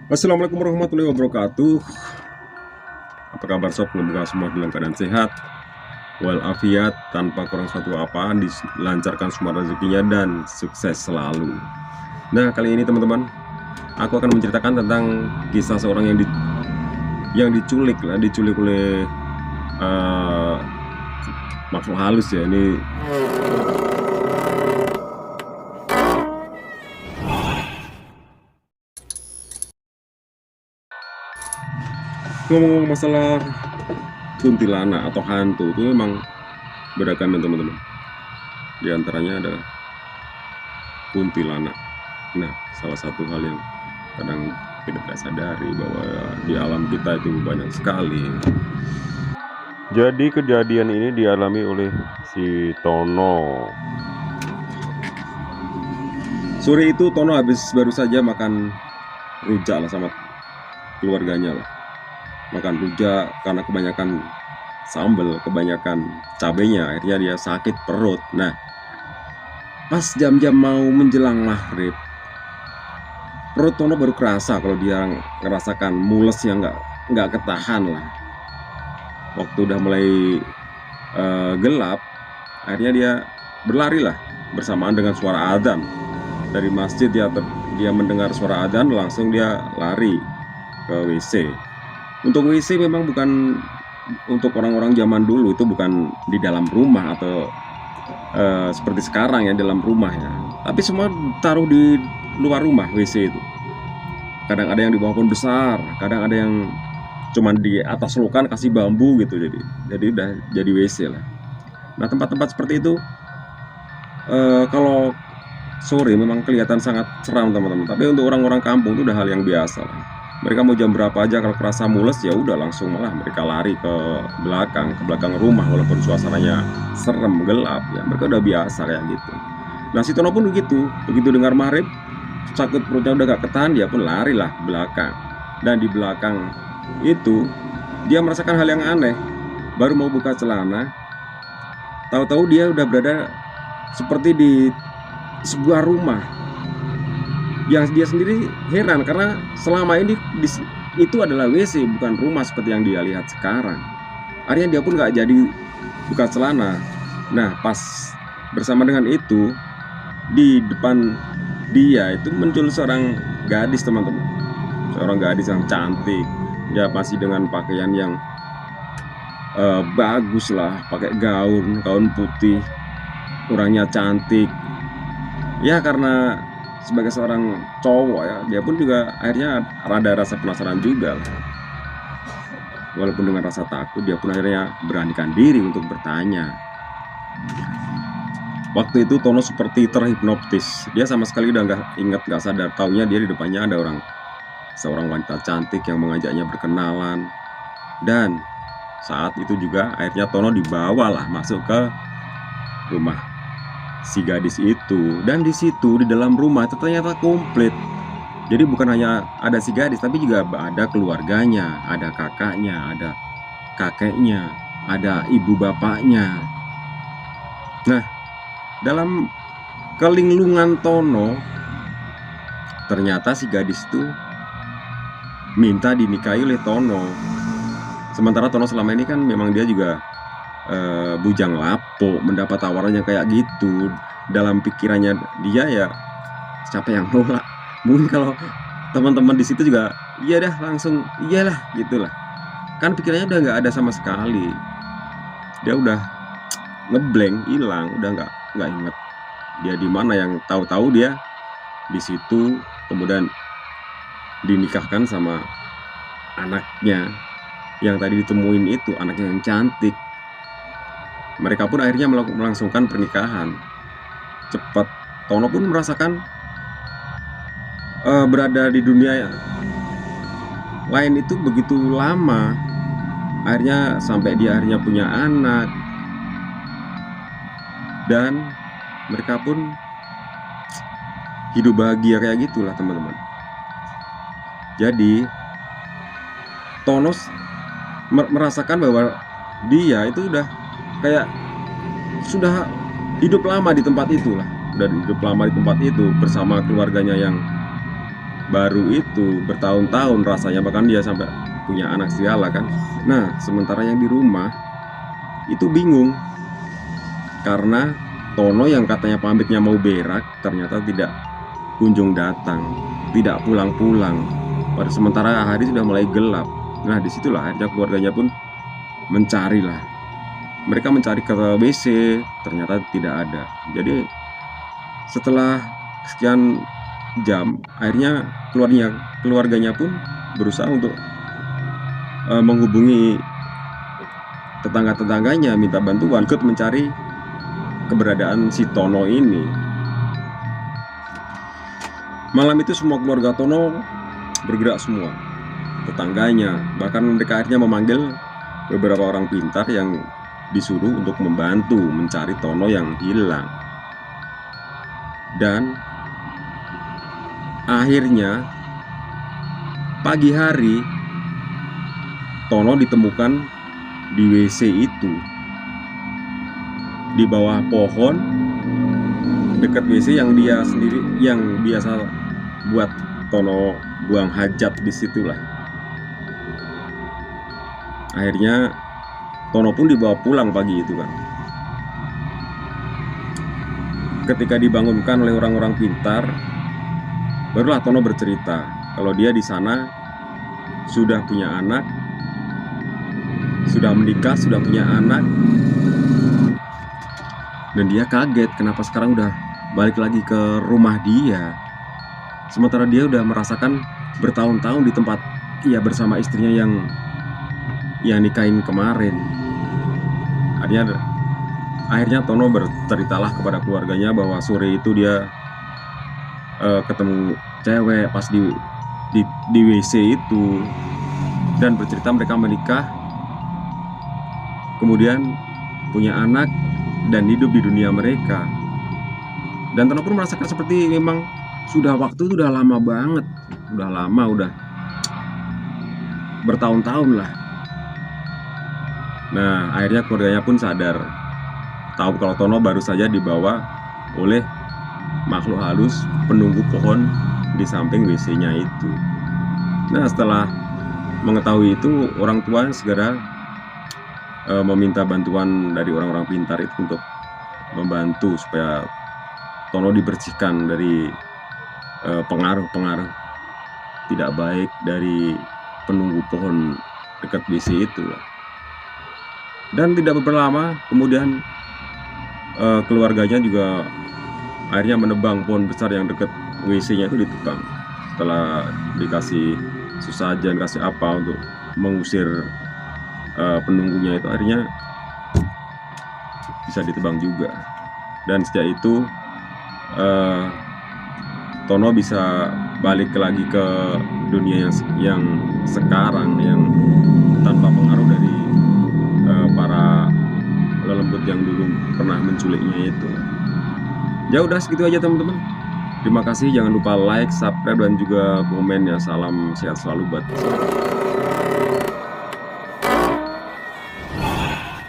Assalamualaikum warahmatullahi wabarakatuh. Apa kabar sob? Semoga semua dalam keadaan sehat walafiat, tanpa kurang suatu apa, dilancarkan semua rezekinya dan sukses selalu. Nah, kali ini teman-teman, aku akan menceritakan tentang kisah seorang yang diculik oleh uh, makhluk halus ya. Ini ngomong-ngomong masalah kuntilanak atau hantu itu memang beragam ya teman-teman. Di antaranya adalah kuntilanak. Nah, salah satu hal yang kadang kita tidak sadari bahwa di alam kita itu banyak sekali. Jadi kejadian ini dialami oleh si Tono. Sore itu Tono baru saja makan rujak lah sama keluarganya lah. Makan rujak karena kebanyakan sambal, kebanyakan cabenya, akhirnya dia sakit perut. Nah, pas jam-jam mau menjelang maghrib, perut Tono baru kerasa kalau dia ngerasakan mules yang nggak ketahan lah. Waktu udah mulai gelap, akhirnya dia berlari lah bersamaan dengan suara adzan dari masjid. Dia mendengar suara adzan, langsung dia lari ke WC. Untuk WC memang bukan untuk orang-orang zaman dulu, itu bukan di dalam rumah atau seperti sekarang ya dalam rumah ya, tapi semua taruh di luar rumah WC itu. Kadang ada yang di bawah pohon besar, kadang ada yang cuman di atas lokan kasih bambu gitu, jadi udah jadi WC lah. Nah, tempat-tempat seperti itu kalau sore memang kelihatan sangat seram teman-teman, tapi untuk orang-orang kampung itu udah hal yang biasa lah. Mereka mau jam berapa aja kalau kerasa mules ya udah langsung malah mereka lari ke belakang rumah, walaupun suasananya serem gelap ya, mereka udah biasa kayak gitu. Nah, si Tono pun begitu dengar maghrib sakit perutnya udah gak ketahan, dia pun lari lah belakang. Dan di belakang itu dia merasakan hal yang aneh. Baru mau buka celana, tahu-tahu dia udah berada seperti di sebuah rumah yang dia sendiri heran karena selama ini itu adalah WC, bukan rumah seperti yang dia lihat sekarang. Akhirnya dia pun gak jadi buka celana. Nah, pas bersama dengan itu, di depan dia itu muncul seorang gadis teman-teman. Seorang gadis yang cantik. Dia masih dengan pakaian yang bagus lah, pakai gaun putih. Orangnya cantik. Ya karena sebagai seorang cowok ya, dia pun juga akhirnya rada rasa penasaran juga lah. Walaupun dengan rasa takut, dia pun akhirnya beranikan diri untuk bertanya. Waktu itu Tono seperti terhipnotis. Dia sama sekali udah nggak sadar. Taunya dia di depannya ada seorang wanita cantik yang mengajaknya berkenalan. Dan saat itu juga akhirnya Tono dibawalah masuk ke rumah si gadis itu. Dan di situ di dalam rumah itu ternyata komplit. Jadi bukan hanya ada si gadis, tapi juga ada keluarganya, ada kakaknya, ada kakeknya, ada ibu bapaknya. Nah, dalam kelinglungan Tono, ternyata si gadis itu minta dinikahi oleh Tono. Sementara Tono selama ini kan memang dia juga bujang lapuk, mendapat tawaran yang kayak gitu. Dalam pikirannya dia ya, siapa yang nolak? Mungkin kalau teman-teman di situ juga iya dah langsung iyalah gitulah. Kan pikirannya udah nggak ada sama sekali. Dia udah ngeblank, hilang, udah nggak inget dia di mana. Yang tahu-tahu dia di situ, kemudian dinikahkan sama anaknya yang tadi ditemuin itu, anaknya yang cantik. Mereka pun akhirnya melangsungkan pernikahan cepat. Tono pun merasakan berada di dunia lain itu begitu lama. Akhirnya sampai dia akhirnya punya anak, dan mereka pun hidup bahagia kayak gitulah teman-teman. Jadi Tono merasakan bahwa dia itu udah kayak sudah hidup lama di tempat itu lah, udah hidup lama di tempat itu bersama keluarganya yang baru itu bertahun-tahun rasanya, bahkan dia sampai punya anak segala kan. Nah, sementara yang di rumah itu bingung karena Tono yang katanya pamitnya mau berak ternyata tidak kunjung datang, tidak pulang-pulang. Pada sementara hari sudah mulai gelap. Nah, disitulah akhirnya keluarganya pun mencarilah. Mereka mencari ke WC, ternyata tidak ada. Jadi setelah sekian jam, akhirnya keluarganya pun berusaha untuk menghubungi tetangga-tetangganya, minta bantuan, ikut mencari keberadaan si Tono ini. Malam itu semua keluarga Tono bergerak semua, tetangganya, bahkan mereka akhirnya memanggil beberapa orang pintar yang disuruh untuk membantu mencari Tono yang hilang. Dan akhirnya pagi hari Tono ditemukan di WC itu, di bawah pohon dekat WC yang dia sendiri yang biasa buat Tono buang hajat, disitulah. Akhirnya Tono pun dibawa pulang pagi itu kan. Ketika dibangunkan oleh orang-orang pintar, barulah Tono bercerita kalau dia di sana sudah punya anak, sudah menikah, sudah punya anak, dan dia kaget kenapa sekarang udah balik lagi ke rumah dia, sementara dia udah merasakan bertahun-tahun di tempat ia bersama istrinya yang nikahin kemarin. Akhirnya Tono berceritalah kepada keluarganya bahwa sore itu dia ketemu cewek pas di WC itu, dan bercerita mereka menikah, kemudian punya anak dan hidup di dunia mereka. Dan Tono pun merasakan seperti memang waktu itu udah lama banget, udah bertahun-tahun lah. Nah, akhirnya keluarganya pun sadar, tahu kalau Tono baru saja dibawa oleh makhluk halus penunggu pohon di samping WC-nya itu. Nah, setelah mengetahui itu, orang tua segera meminta bantuan dari orang-orang pintar itu untuk membantu supaya Tono dibersihkan dari pengaruh-pengaruh tidak baik dari penunggu pohon dekat WC itu lah. Dan tidak beberapa lama kemudian keluarganya juga akhirnya menebang pohon besar yang dekat WC-nya itu, ditebang. Setelah dikasih sesajen, kasih apa untuk mengusir penunggunya itu, akhirnya bisa ditebang juga. Dan sejak itu Tono bisa balik lagi ke dunia yang sekarang, yang tanpa pengaruh dari para lelembut yang dulu pernah menculiknya itu. Ya udah, segitu aja teman-teman. Terima kasih, jangan lupa like, subscribe, dan juga komen ya. Salam sehat selalu buat